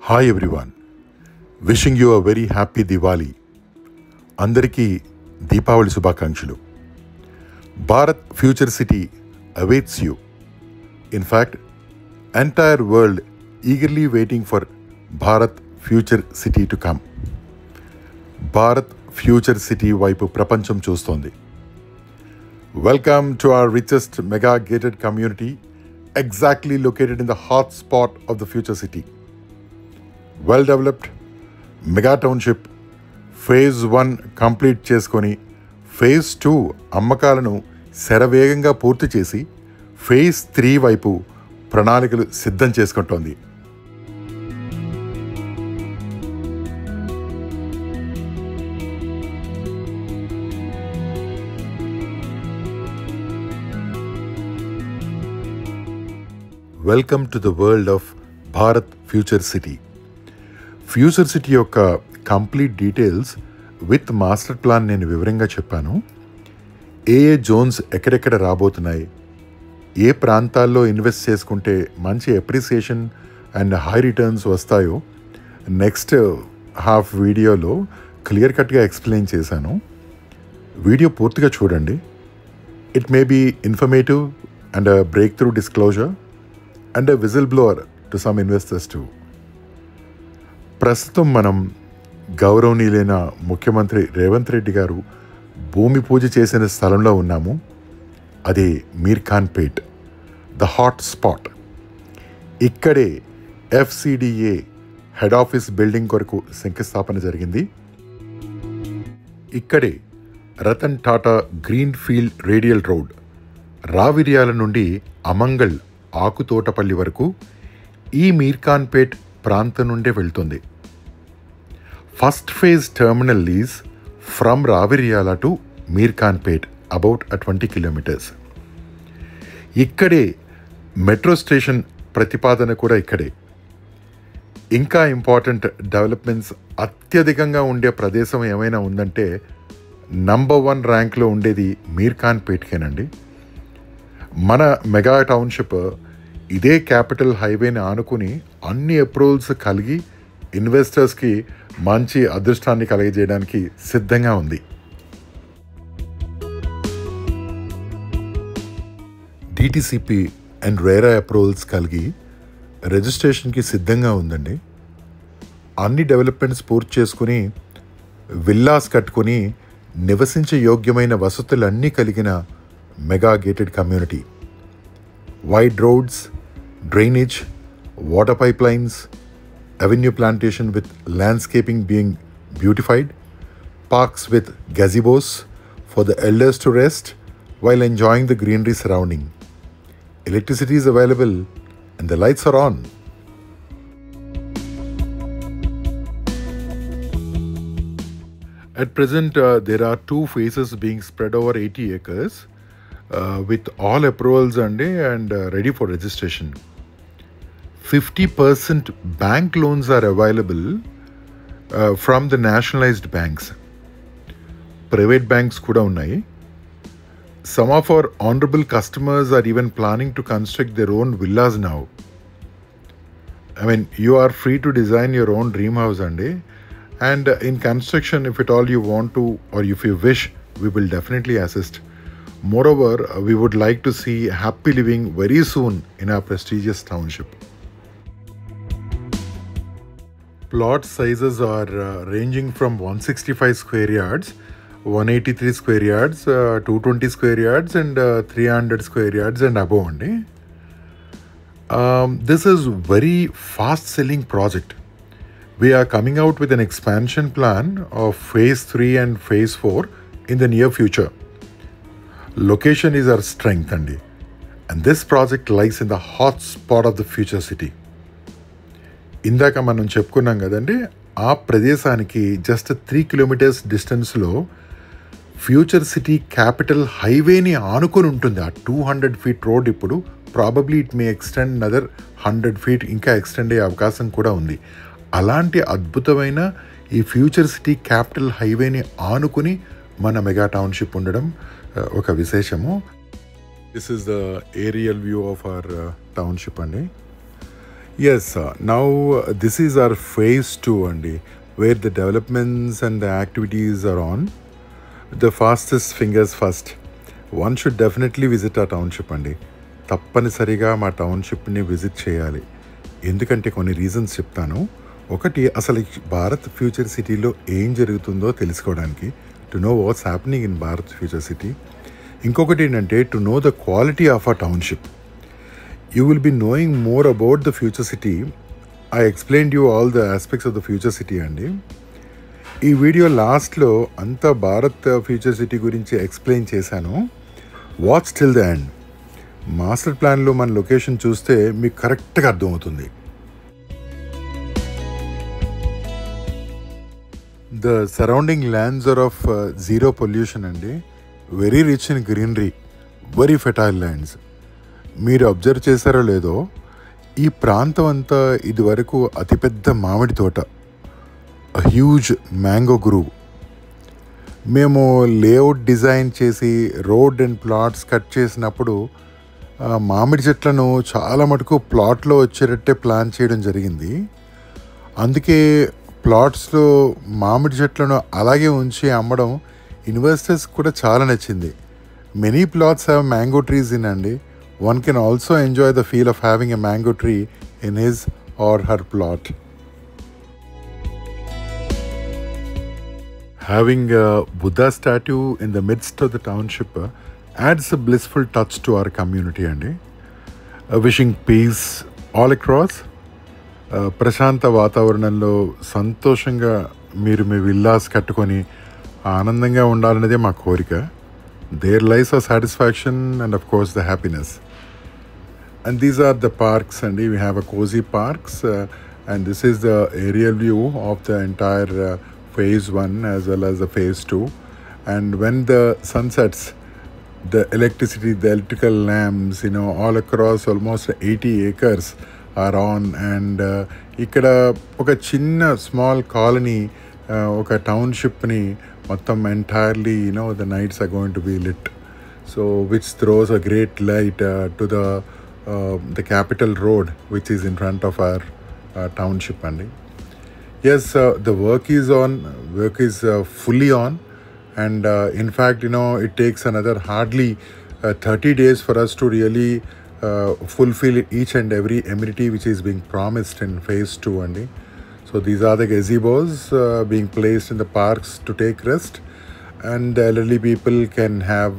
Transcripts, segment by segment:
Hi everyone, wishing you a very happy Diwali. అందరికీ దీపావళి శుభాకాంక్షలు. Bharat future city awaits you. In fact, entire world eagerly waiting for Bharat future city to come. Bharat future city వైపు ప్రపంచం చూస్తోంది. Welcome to our richest mega gated community, exactly located in the hot spot of the future city. Well developed mega township phase 1 complete చేసుకొని phase 2 అమ్మకాలను శరవేగంగా పూర్తి చేసి phase 3 వైపు ప్రణాళికలు సిద్ధం చేసుకుంటోంది. Welcome to the world of Bharat future city. Future city యొక్క complete details with master plan నేను వివరంగా చెప్పాను. ఏ జోన్స్ ఎక్కడెక్కడ రాబోతున్నాయి, ఏ ప్రాంతాల్లో ఇన్వెస్ట్ చేసుకుంటే మంచి అప్రిసియేషన్ అండ్ హై రిటర్న్స్ వస్తాయో నెక్స్ట్ హాఫ్ వీడియోలో క్లియర్ కట్గా ఎక్స్ప్లెయిన్ చేశాను. వీడియో పూర్తిగా చూడండి. It may be informative and break through disclosure and whistle blower to some investors too. ప్రస్తుతం మనం గౌరవనీయులైన ముఖ్యమంత్రి రేవంత్ రెడ్డి గారు భూమి పూజ చేసిన స్థలంలో ఉన్నాము. అదే Mir Khan Pet, the hot spot. ఇక్కడే FCDA హెడ్ ఆఫీస్ బిల్డింగ్ కొరకు శంకుస్థాపన జరిగింది. ఇక్కడే Ratan Tata green field radial road Raviryala నుండి అమంగల్ ఆకుతోటపల్లి వరకు ఈ మీర్ ఖాన్ పేట్ ప్రాంతం నుండే వెళ్తుంది. First phase terminal lease from Raviryala to Mir Khan Pet about 20 kilometers. ఇక్కడే మెట్రో స్టేషన్ ప్రతిపాదన కూడా ఇక్కడే. ఇంకా ఇంపార్టెంట్ డెవలప్మెంట్స్ అత్యధికంగా ఉండే ప్రదేశం ఏమైనా ఉందంటే నంబర్ 1 ర్యాంక్లో ఉండేది మీర్ ఖాన్ పేట్కేనండి. మన మెగా టౌన్షిప్ ఇదే క్యాపిటల్ హైవేని ఆనుకుని అన్ని అప్రూవల్స్ కలిగి ఇన్వెస్టర్స్కి మంచి అదృష్టాన్ని కలిగజేయడానికి సిద్ధంగా ఉంది. DTCP అండ్ రేరా అప్రూవల్స్ కలిగి రిజిస్ట్రేషన్కి సిద్ధంగా ఉందండి. అన్ని డెవలప్మెంట్స్ పూర్తి చేసుకుని విల్లాస్ కట్టుకుని నివసించే యోగ్యమైన వసతులన్నీ కలిగిన mega gated community. Wide roads, drainage, water pipelines, avenue plantation with landscaping being beautified, parks with gazebos for the elders to rest while enjoying the greenery surrounding. Electricity is available and the lights are on. At present, there are 2 phases being spread over 80 acres with all approvals and ready for registration. 50% bank loans are available from the nationalized banks. Private banks kuda unnai. Some of our honorable customers are even planning to construct their own villas now. I mean, you are free to design your own dream house and in construction, if at all you want to or if you wish, we will definitely assist. Moreover, we would like to see happy living very soon in our prestigious township. Plot sizes are ranging from 165 square yards, 183 square yards, 220 square yards and 300 square yards and above. This is very fast selling project. We are coming out with an expansion plan of phase 3 and phase 4 in the near future. Location is our strength and this project lies in the hot spot of the future city. ఇందాక మనం చెప్పుకున్నాం కదండి, ఆ ప్రదేశానికి just 3 kilometers డిస్టెన్స్లో future city capital హైవేని ఆనుకొని ఉంటుంది. ఆ 200 feet రోడ్ ఇప్పుడు probably it may extend another 100 feet, ఇంకా ఎక్స్టెండ్ అయ్యే అవకాశం కూడా ఉంది. అలాంటి అద్భుతమైన ఈ ఫ్యూచర్ సిటీ క్యాపిటల్ హైవేని ఆనుకుని మన మెగా టౌన్షిప్ ఉండడం ఒక విశేషము. This is the aerial view of our township అండి. Yes, now this is our phase 2 అండి, where the developments and the activities are on. The fastest fingers first. One should definitely visit our township అండి. తప్పనిసరిగా మా టౌన్షిప్ని visit చేయాలి. ఎందుకంటే కొన్ని reasons చెప్తాను. ఒకటి, అసలు భారత్ ఫ్యూచర్ సిటీలో ఏం జరుగుతుందో తెలుసుకోవడానికి, to know what's happening in Bharat future city. ఇంకొకటి ఏంటంటే to know the quality of a township. You will be knowing more about the future city. I explained you all the aspects of the future city అండి. ఈ video లాస్ట్లో అంతా భారత్ future city గురించి explain చేశాను. Watch till the end. Master ప్లాన్లో మన location చూస్తే మీకు కరెక్ట్గా అర్థమవుతుంది. The surrounding lands are of zero pollution అండి. Very rich in greenery, very fertile lands. మీరు అబ్జర్వ్ చేశారో లేదో, ఈ ప్రాంతం అంతా ఇదివరకు అతిపెద్ద మామిడి తోట, హ్యూజ్ మ్యాంగో గ్రూవ్. మేము లేఅవుట్ డిజైన్ చేసి రోడ్ అండ్ ప్లాట్స్ కట్ చేసినప్పుడు మామిడి చెట్లను చాలా మటుకు ప్లాట్లో వచ్చేటట్టే ప్లాన్ చేయడం జరిగింది. అందుకే ప్లాట్స్లో మామిడి చెట్లను అలాగే ఉంచి అమ్మడం ఇన్వెస్టర్స్ కూడా చాలా నచ్చింది. Many plots have mango trees in అండి. One can also enjoy the feel of having a mango tree in his or her plot. Having a Buddha statue in the midst of the township adds a blissful touch to our community andi. Wishing peace all across. ప్రశాంత వాతావరణంలో సంతోషంగా మీరు మీ villas కట్టుకొని ఆనందంగా ఉండాలనేదే మా కోరిక. There lies a satisfaction and of course the happiness. And these are the parks, and we have a cozy parks, and this is the aerial view of the entire phase 1 as well as the phase 2. And when the sun sets, the electrical lamps, all across almost 80 acres are on, and ikkada oka chinna small colony, oka township ni మొత్తం entirely, the nights are going to be lit, so which throws a great light to the capital road which is in front of our township andi. Yes, the work is fully on, and in fact, it takes another hardly 30 days for us to really fulfill each and every amenity which is being promised in phase 2 andi. So these are the gazebos being placed in the parks to take rest, and the elderly people can have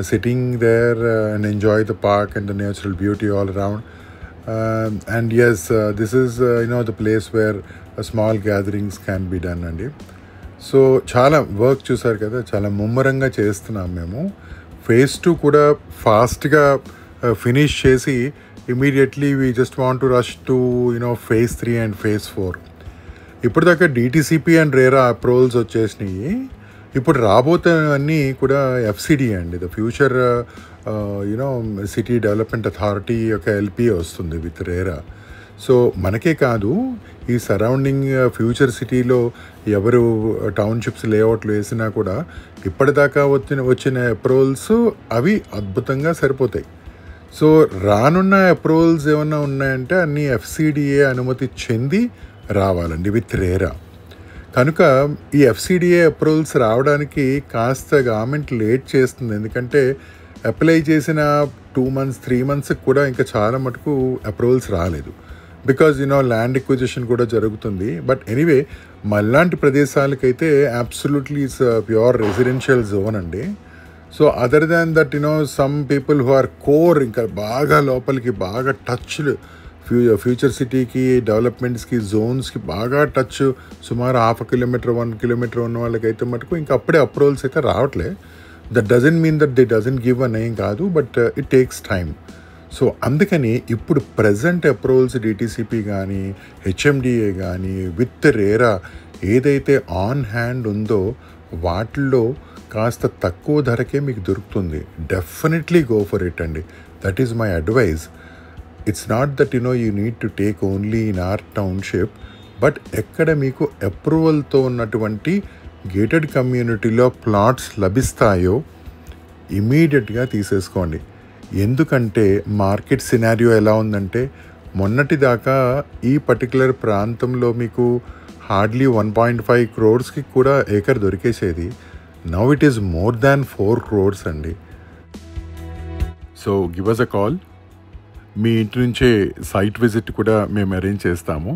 sitting there and enjoy the park and the natural beauty all around. And yes, this is the place where small gatherings can be done andi. So చాలా work చూసారు కదా, చాలా ముమ్మరంగా చేస్తున్నాం మేము. phase 2 కూడా ఫాస్ట్గా finish చేసి immediately we just want to rush to phase 3 and phase 4. ఇప్పటిదాకా DTCP and RERA అప్రూవల్స్ వచ్చేసినాయి. ఇప్పుడు రాబోతున్నవన్నీ కూడా FCD అండి, the future city development authority యొక్క LPA వస్తుంది విత్ RERA. సో మనకే కాదు, ఈ సరౌండింగ్ ఫ్యూచర్ సిటీలో ఎవరు టౌన్షిప్స్ లేఅవుట్లు వేసినా కూడా ఇప్పటిదాకా వచ్చిన అప్రూవల్స్ అవి అద్భుతంగా సరిపోతాయి. సో రానున్న అప్రూవల్స్ ఏమన్నా ఉన్నాయంటే అన్నీ FCDA అనుమతి చెంది రావాలండి విత్ RERA. కనుక ఈ FCDA అప్రూవల్స్ రావడానికి కాస్త గవర్నమెంట్ లేట్ చేస్తుంది. ఎందుకంటే అప్లై చేసిన 2 months 3 months కూడా ఇంకా చాలా మటుకు అప్రూవల్స్ రాలేదు. బికాజ్ ల్యాండ్ ఎక్విజిషన్ కూడా జరుగుతుంది. బట్ ఎనీవే, మళ్ళాంటి ప్రదేశాలకైతే absolutely it's pure residential zone అండి. So other than that some people who are core, ఇంకా బాగా లోపలికి బాగా టచ్ ఫ్యూచర్ సిటీకి డెవలప్మెంట్స్కి జోన్స్కి బాగా టచ్, సుమారు 1/2 kilometer 1 kilometer ఉన్న వాళ్ళకైతే మటుకు ఇంకా అప్పుడే అప్రూవల్స్ అయితే రావట్లే. That doesn't mean that they doesn't give an ఏం కాదు, but it takes time. So అందుకని ఇప్పుడు ప్రజెంట్ అప్రూవల్స్ DTCP కానీ HMDA కానీ విత్ RERA ఏదైతే ఆన్ హ్యాండ్ ఉందో వాటిల్లో కాస్త తక్కువ ధరకే మీకు దొరుకుతుంది. డెఫినెట్లీ గో ఫర్ ఇట్ అండి. That is my advice. It's not that you need to take only in our township, but ఎక్కడ మీకు అప్రూవల్తో ఉన్నటువంటి గేటెడ్ కమ్యూనిటీలో ప్లాట్స్ లభిస్తాయో ఇమీడియట్గా తీసేసుకోండి. ఎందుకంటే మార్కెట్ సినారియో ఎలా ఉందంటే మొన్నటి దాకా ఈ పర్టికులర్ ప్రాంతంలో మీకు హార్డ్లీ 1.5 crores కూడా ఏకర్ దొరికేసేది. Now it is more than 4 crores అండి. So give us a call. మీ ఇంటి నుంచే సైట్ విజిట్ కూడా మేము అరేంజ్ చేస్తాము.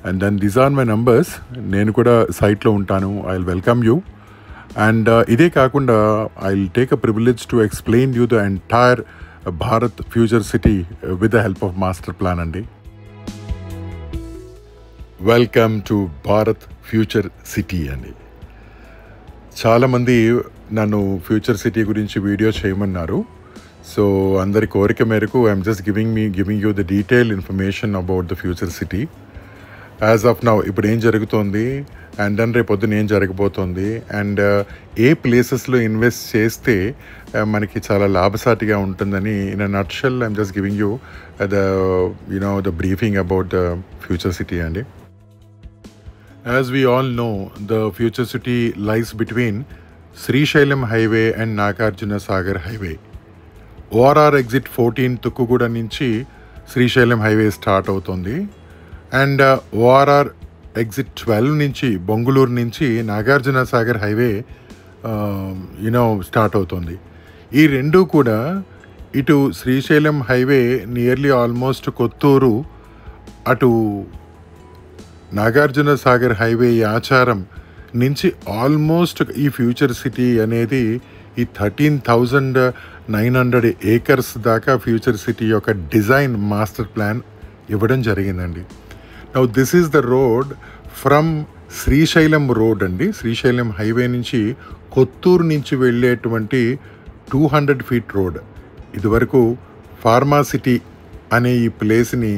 And then these are my numbers. నేను కూడా సైట్లో ఉంటాను. I will welcome you. And ఇదే కాకుండా I will take a privilege to explain you the entire Bharat future city with the help of master plan అండి. Welcome to Bharat future city అండి. చాలామంది నన్ను ఫ్యూచర్ సిటీ గురించి వీడియో చేయమన్నారు. సో అందరి కోరిక మేరకు I'm just giving you the detail information about the future city. As of now ఇప్పుడు ఏం జరుగుతోంది, అండ్ దెన్ రేపు పొద్దున ఏం జరగబోతోంది, అండ్ ఏ ప్లేసెస్లో ఇన్వెస్ట్ చేస్తే మనకి చాలా లాభసాటిగా ఉంటుందని in a nutshell I'm just giving you the briefing about the future city అండి. As we all know, the future city lies between Srisailam Highway and Nagarjuna Sagar Highway. ORR exit 14 Tukkuguda నుంచి Srisailam highway start అవుతుంది. And ORR exit 12 నుంచి బొంగుళూరు నుంచి Nagarjuna Sagar highway start అవుతుంది. ఈ రెండు కూడా ఇటు Srisailam highway nearly almost Kothur, అటు నాగార్జున సాగర్ హైవే ఆచారం నుంచి ఆల్మోస్ట్ ఈ ఫ్యూచర్ సిటీ అనేది ఈ 13,900 acres దాకా ఫ్యూచర్ సిటీ యొక్క డిజైన్ మాస్టర్ ప్లాన్ ఇవ్వడం జరిగిందండి. Now this is the road from Srisailam road అండి. శ్రీశైలం హైవే నుంచి కొత్తూరు నుంచి వెళ్ళేటువంటి 200 feet రోడ్. ఇదివరకు ఫార్మా సిటీ అనే ఈ ప్లేస్ని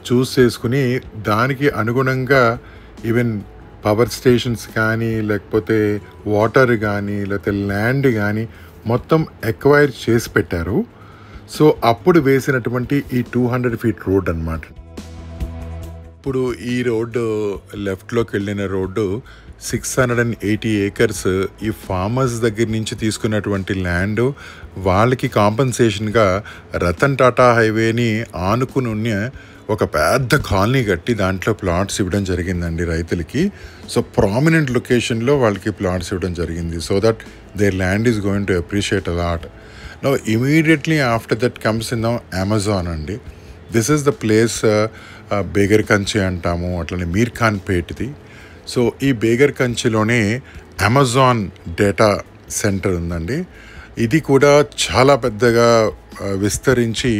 చూస్ చేసుకుని దానికి అనుగుణంగా ఈవెన్ పవర్ స్టేషన్స్ కానీ, లేకపోతే వాటర్ కానీ, లేకపోతే ల్యాండ్ కానీ మొత్తం ఎక్వైర్ చేసి పెట్టారు. సో అప్పుడు వేసినటువంటి ఈ 200 feet రోడ్ అన్నమాట. ఇప్పుడు ఈ రోడ్డు లెఫ్ట్లోకి వెళ్ళిన రోడ్డు 680 acres ఈ ఫార్మర్స్ దగ్గర నుంచి తీసుకున్నటువంటి ల్యాండ్. వాళ్ళకి కాంపన్సేషన్గా రతన్ టాటా హైవేని ఆనుకుని ఉన్న ఒక పెద్ద కాలనీ కట్టి దాంట్లో ప్లాట్స్ ఇవ్వడం జరిగిందండి రైతులకి. సో ప్రామినెంట్ లొకేషన్లో వాళ్ళకి ప్లాట్స్ ఇవ్వడం జరిగింది. So that their land is going to appreciate a lot. No immediately after that comes in Amazon అండి. This is the place Begar Kanchi అంటాము, అట్లనే మీర్ ఖాన్ పేట్ది. సో ఈ బేగర్ కంచిలోనే అమెజాన్ డేటా సెంటర్ ఉందండి. ఇది కూడా చాలా పెద్దగా విస్తరించి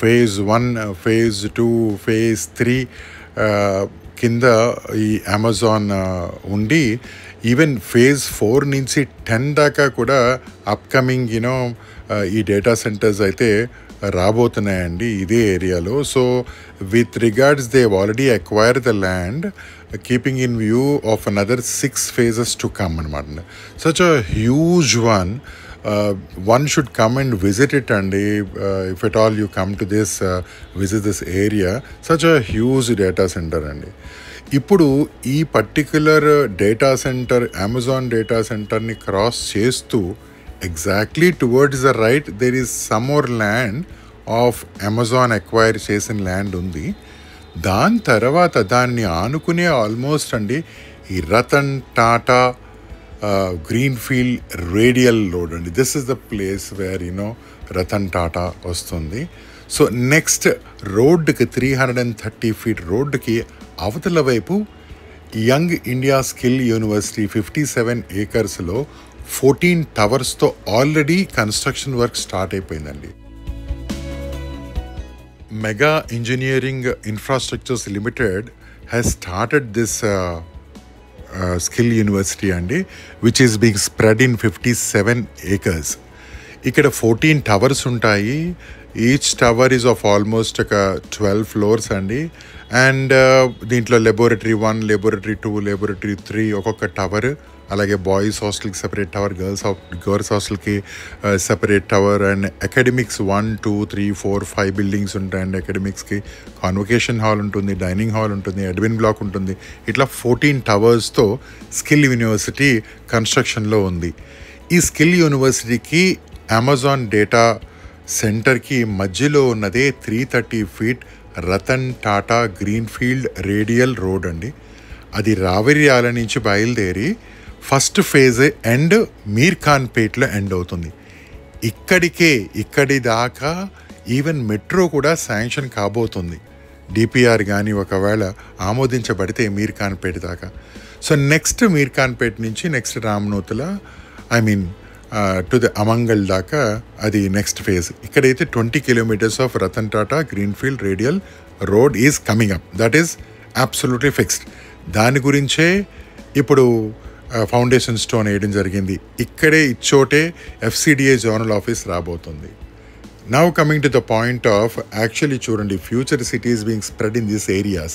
phase 1, phase 2, phase 3 కింద ఈ అమెజాన్ ఉండి ఈవెన్ phase 4 నుంచి 10 దాకా కూడా అప్కమింగ్ ఈ డేటా సెంటర్స్ అయితే రాబోతున్నాయండి ఇదే ఏరియాలో. So with regards they already acquire the land keeping in view of another 6 phases to come అనమాట. Such a huge one. One should come and visit it, and if at all you come to this visit this area, such a huge data center అండి. ఇప్పుడు ఈ particular data center Amazon data సెంటర్ని cross చేస్తూ exactly towards the right there is some more land of Amazon acquire చేసిన land ఉంది. దాని తర్వాత దాన్ని ఆనుకునే ఆల్మోస్ట్ అండి ఈ Ratan Tata greenfield radial road అండి. This is the place where Ratan Tata వస్తుంది. సో నెక్స్ట్ రోడ్డుకి 330 feet రోడ్డుకి అవతల వైపు యంగ్ ఇండియా స్కిల్ యూనివర్సిటీ 57 acresలో 14 towers already construction work start అయిపోయిందండి. Mega engineering infrastructures limited has started this skill university అండి, which is being spread in 57 acres. ఇక్కడ 14 towers ఉంటాయి. Each tower is of almost ఒక 12 floors అండి. And దీంట్లో laboratory 1, laboratory 2, laboratory 3 ఒక్కొక్క tower. అలాగే boys హాస్టల్కి సెపరేట్ టవర్, గర్ల్స్ హాస్టల్కి separate tower, and academics 1, 2, 3, 4, 5 buildings ఉంటాయండి. అకాడమిక్స్కి కాన్వకేషన్ హాల్ ఉంటుంది, డైనింగ్ హాల్ ఉంటుంది, అడ్మిన్ బ్లాక్ ఉంటుంది. ఇట్లా 14 towersతో స్కిల్ యూనివర్సిటీ కన్స్ట్రక్షన్లో ఉంది. ఈ స్కిల్ యూనివర్సిటీకి అమెజాన్ డేటా సెంటర్కి మధ్యలో ఉన్నదే 330 feet Ratan Tata greenfield radial road అండి. అది రావిర్యాల నుంచి బయలుదేరి ఫస్ట్ ఫేజ్ ఎండ్ మీర్ఖాన్పేట్లో ఎండ్ అవుతుంది. ఇక్కడి దాకా ఈవెన్ మెట్రో కూడా శాంక్షన్ కాబోతుంది. డిపిఆర్ కానీ ఒకవేళ ఆమోదించబడితే మీర్ఖాన్పేట దాకా. సో నెక్స్ట్ మీర్ఖాన్పేట నుంచి next Ramnuthula to the Amangal దాకా అది నెక్స్ట్ ఫేజ్. ఇక్కడైతే 20 kilometers of Ratan Tata greenfield radial road is coming up. That is absolutely fixed. దాని గురించే ఇప్పుడు ఫౌండేషన్ స్టోన్ వేయడం జరిగింది. ఇక్కడే ఇచ్చోటే FCDA జోనల్ ఆఫీస్ రాబోతుంది. Now coming to the point of actually చూడండి future cities being spread in these areas.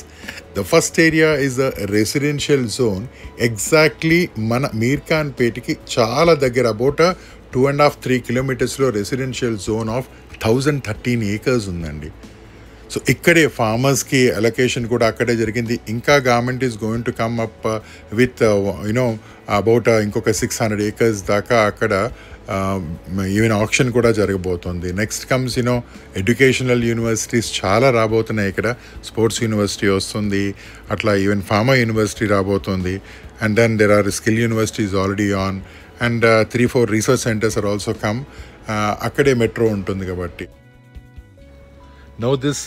The first area is the residential zone. Exactly మన మీర్ఖాన్పేటకి చాలా దగ్గర about 2.5-3 kilometers residential zone of 1013 acres ఉందండి. So ఇక్కడే ఫార్మర్స్కి allocation కూడా అక్కడే జరిగింది. ఇంకా government is going to come up with about ఇంకొక 600 acres దాకా అక్కడ ఈవెన్ ఆప్షన్ కూడా జరగబోతుంది. నెక్స్ట్ కమ్స్ ఎడ్యుకేషనల్ యూనివర్సిటీస్ చాలా రాబోతున్నాయి. ఇక్కడ స్పోర్ట్స్ యూనివర్సిటీ వస్తుంది, అట్లా ఈవెన్ ఫార్మా యూనివర్సిటీ రాబోతుంది. And then there are skill universities already on and 3-4 research centres are also come. అక్కడే మెట్రో ఉంటుంది కాబట్టి. Now this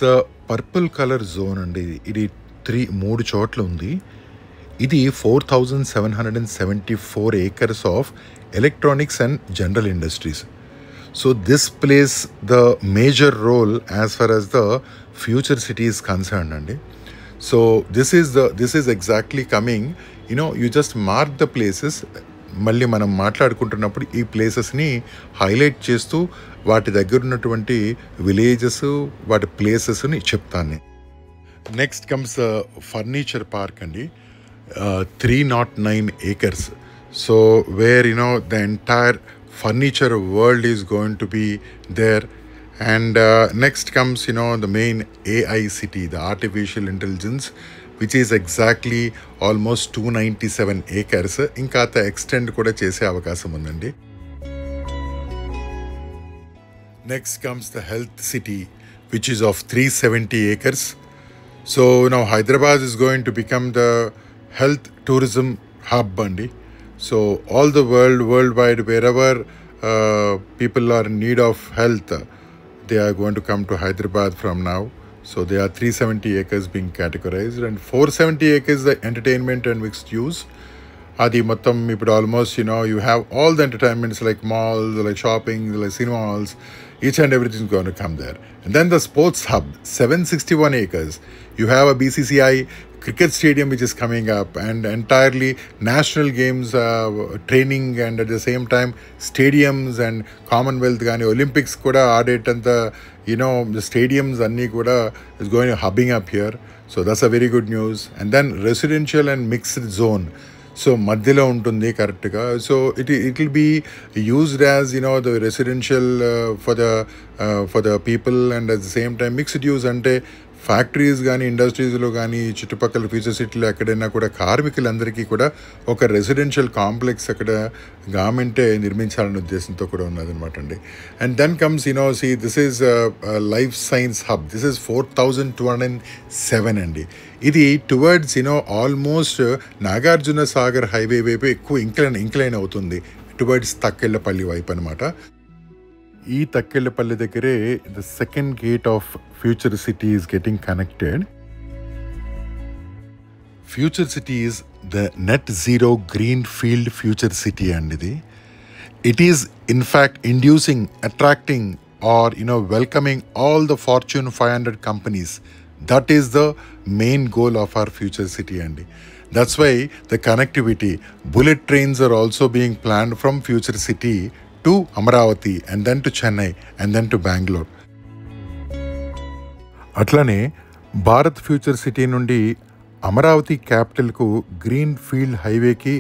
purple colour zone అండి, ఇది 3 చోట్ల ఉంది. ఇది 4,774 acres of electronics and general industries. So this plays the major role as far as the future city is concerned andi. So this is exactly coming, you just mark the places. మళ్ళీ మనం మాట్లాడుకుంటున్నప్పుడు ఈ ప్లేసెస్ని highlight చేస్తూ వాటి దగ్గర ఉన్నటువంటి villages వాటి ప్లేసెస్ని చెప్తాను. Next comes furniture park అండి, 309 acres. So where the entire furniture world is going to be there. And next comes the main AI city, the artificial intelligence, which is exactly almost 297 acres. ఇంకా extend కూడా చేసే అవకాశం ఉందండి. Next comes the health city, which is of 370 acres. So now Hyderabad is going to become the health tourism hub andi. So all the worldwide, wherever people are in need of health, they are going to come to Hyderabad from now. So there are 370 acres being categorized, and 470 acres the entertainment and mixed use. Adi mottam ipudu almost you have all the entertainments like malls, like shopping, like cinema halls, each and everything is going to come there. And then the sports hub, 761 acres. You have a BCCI cricket stadium which is coming up, and entirely national games training, and at the same time stadiums and Commonwealth gaani Olympics kuda aadetanta the stadiums anni kuda is going to hubbing up here. So that's a very good news. And then residential and mixed zone, so మధ్యలో ఉంటుంది కరెక్ట్గా. So it will be used as the residential for the people, and at the same time mixed use అంటే factories కానీ ఇండస్ట్రీస్లో కానీ చుట్టుపక్కల future సిటీలో ఎక్కడైనా కూడా కార్మికులందరికీ కూడా ఒక రెసిడెన్షియల్ కాంప్లెక్స్ అక్కడ గవర్నమెంటే నిర్మించాలనే ఉద్దేశంతో కూడా ఉన్నదనమాట అండి. And then comes this is life science hub. This is 4,207 అండి. ఇది towards almost Nagarjuna Sagar highway వైపు ఎక్కువ ఇంక్లైన్ అవుతుంది, టువర్డ్స్ తక్కెళ్ళపల్లి వైపు అనమాట. ఈ తక్కెళ్ళపల్లి దగ్గరే the second gate of future city is getting connected. Future city is the net zero green field future city అండి. ఇది it is in fact inducing, attracting or welcoming all the Fortune 500 companies. That is the main goal of our future city andi. That's why the connectivity, bullet trains are also being planned from future city to Amaravati, and then to Chennai, and then to Bangalore. అట్లనే Bharat future city నుండి Amaravati క్యాపిటల్కు green field హైవేకి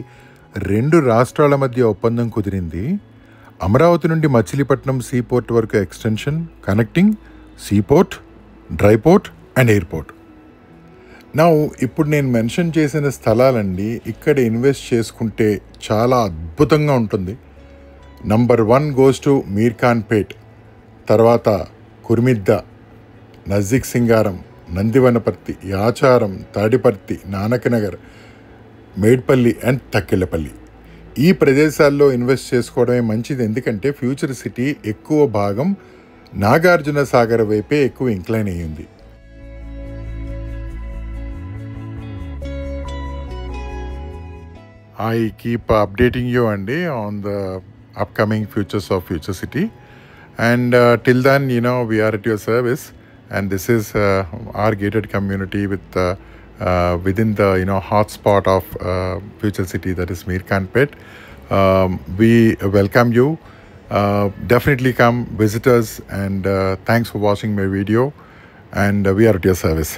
2 రాష్ట్రాల మధ్య ఒప్పందం కుదిరింది. అమరావతి నుండి Machilipatnam seaport వరకు extension, connecting seaport, dry port and airport. నా ఇప్పుడు నేను మెన్షన్ చేసిన స్థలాలండి ఇక్కడ ఇన్వెస్ట్ చేసుకుంటే చాలా అద్భుతంగా ఉంటుంది. నంబర్ 1 గోస్ టు మీర్ఖాన్పేట్, తర్వాత కుర్మిద్ద, నజీక్ సింగారం, నందివనపర్తి, యాచారం, తాడిపర్తి, నానకనగర్, మేడ్పల్లి అండ్ తక్కెళ్ళపల్లి. ఈ ప్రదేశాల్లో ఇన్వెస్ట్ చేసుకోవడమే మంచిది. ఎందుకంటే ఫ్యూచర్ సిటీ ఎక్కువ భాగం నాగార్జున సాగర్ వైపే ఎక్కువ ఇంక్లైన్ అయ్యింది. I keep updating you on the upcoming futures of Future City. And till then, we are at your service. And this is our gated community within the hotspot of Future City, that is Mirkanpet. We welcome you. Definitely come visit us, and thanks for watching my video. And we are at your service.